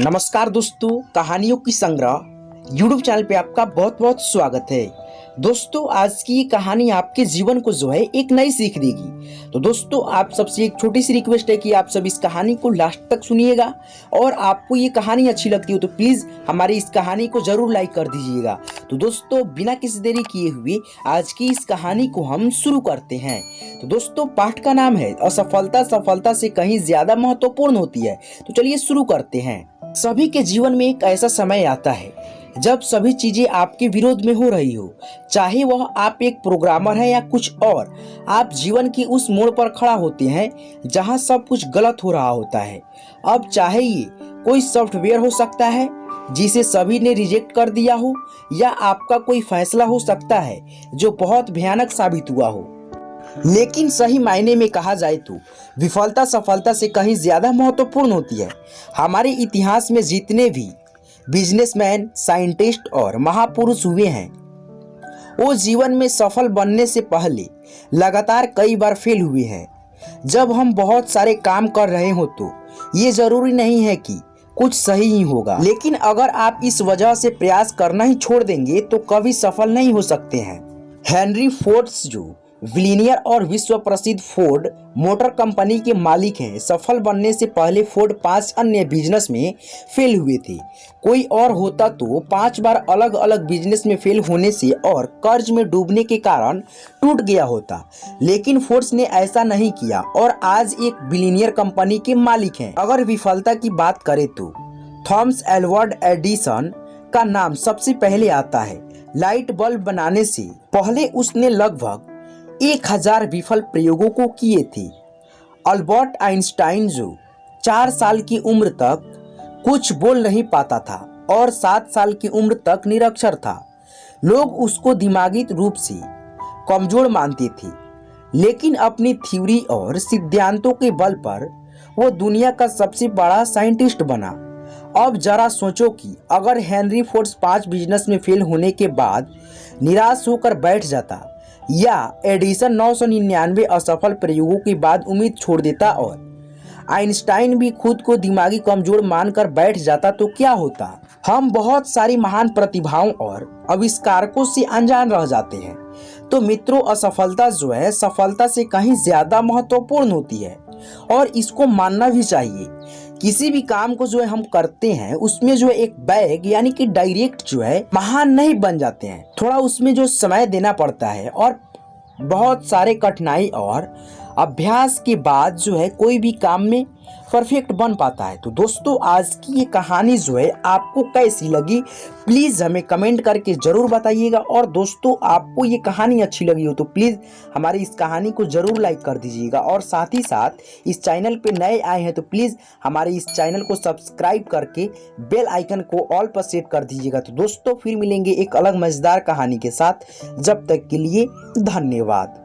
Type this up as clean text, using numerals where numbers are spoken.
नमस्कार दोस्तों, कहानियों की संग्रह यूट्यूब चैनल पे आपका बहुत बहुत स्वागत है। दोस्तों, आज की ये कहानी आपके जीवन को जो है एक नई सीख देगी। तो दोस्तों, आप सबसे एक छोटी सी रिक्वेस्ट है कि आप सब इस कहानी को लास्ट तक सुनिएगा और आपको ये कहानी अच्छी लगती हो तो प्लीज़ हमारी इस कहानी को जरूर लाइक कर दीजिएगा। तो दोस्तों, बिना किसी देरी किए हुए आज की इस कहानी को हम शुरू करते हैं। तो दोस्तों, पाठ का नाम है असफलता सफलता से कहीं ज्यादा महत्वपूर्ण होती है। तो चलिए शुरू करते हैं। सभी के जीवन में एक ऐसा समय आता है जब सभी चीजें आपके विरोध में हो रही हो, चाहे वह आप एक प्रोग्रामर हैं या कुछ और। आप जीवन की उस मोड़ पर खड़ा होते हैं जहां सब कुछ गलत हो रहा होता है। अब चाहे ये कोई सॉफ्टवेयर हो सकता है जिसे सभी ने रिजेक्ट कर दिया हो, या आपका कोई फैसला हो सकता है जो बहुत भयानक साबित हुआ हो। लेकिन सही मायने में कहा जाए तो विफलता सफलता से कहीं ज्यादा महत्वपूर्ण होती है। हमारे इतिहास में जितने भी बिजनेसमैन, साइंटिस्ट और महापुरुष हुए हैं, वो जीवन में सफल बनने से पहले लगातार कई बार फेल हुए हैं। जब हम बहुत सारे काम कर रहे हो तो ये जरूरी नहीं है कि कुछ सही ही होगा, लेकिन अगर आप इस वजह से प्रयास करना ही छोड़ देंगे तो कभी सफल नहीं हो सकते हैं। हेनरी फोर्ड जो बिलियनियर और विश्व प्रसिद्ध फोर्ड मोटर कंपनी के मालिक हैं, सफल बनने से पहले फोर्ड 5 अन्य बिजनेस में फेल हुए थे। कोई और होता तो 5 बार अलग अलग बिजनेस में फेल होने से और कर्ज में डूबने के कारण टूट गया होता, लेकिन फोर्ड ने ऐसा नहीं किया और आज एक बिलियनियर कंपनी के मालिक हैं। अगर विफलता की बात करें तो थॉमस एडवर्ड एडिसन का नाम सबसे पहले आता है। लाइट बल्ब बनाने से पहले उसने लगभग 1000 विफल प्रयोगों को किए थे। अल्बर्ट आइंस्टाइन जो 4 साल की उम्र तक कुछ बोल नहीं पाता था और 7 साल की उम्र तक निरक्षर था। लोग उसको दिमागी रूप से कमजोर मानते थे, लेकिन अपनी थ्योरी और सिद्धांतों के बल पर वो दुनिया का सबसे बड़ा साइंटिस्ट बना। अब जरा सोचो कि अगर हेनरी फोर्ड 5 बिजनेस में फेल होने के बाद निराश होकर बैठ जाता, या एडिसन 999 असफल प्रयोगों के बाद उम्मीद छोड़ देता और आइंस्टाइन भी खुद को दिमागी कमजोर मानकर बैठ जाता, तो क्या होता? हम बहुत सारी महान प्रतिभाओं और आविष्कारकों से अनजान रह जाते हैं। तो मित्रों, असफलता जो है सफलता से कहीं ज्यादा महत्वपूर्ण होती है और इसको मानना भी चाहिए। किसी भी काम को जो है हम करते हैं उसमें जो है एक बैग यानी कि डायरेक्ट जो है महान नहीं बन जाते हैं। थोड़ा उसमें जो समय देना पड़ता है और बहुत सारे कठिनाई और अभ्यास के बाद जो है कोई भी काम में परफेक्ट बन पाता है। तो दोस्तों, आज की ये कहानी जो है आपको कैसी लगी प्लीज़ हमें कमेंट करके ज़रूर बताइएगा। और दोस्तों, आपको ये कहानी अच्छी लगी हो तो प्लीज़ हमारी इस कहानी को ज़रूर लाइक कर दीजिएगा। और साथ ही साथ इस चैनल पे नए आए हैं तो प्लीज़ हमारे इस चैनल को सब्सक्राइब करके बेल आइकन को ऑल पर सेट कर दीजिएगा। तो दोस्तों, फिर मिलेंगे एक अलग मज़ेदार कहानी के साथ। जब तक के लिए धन्यवाद।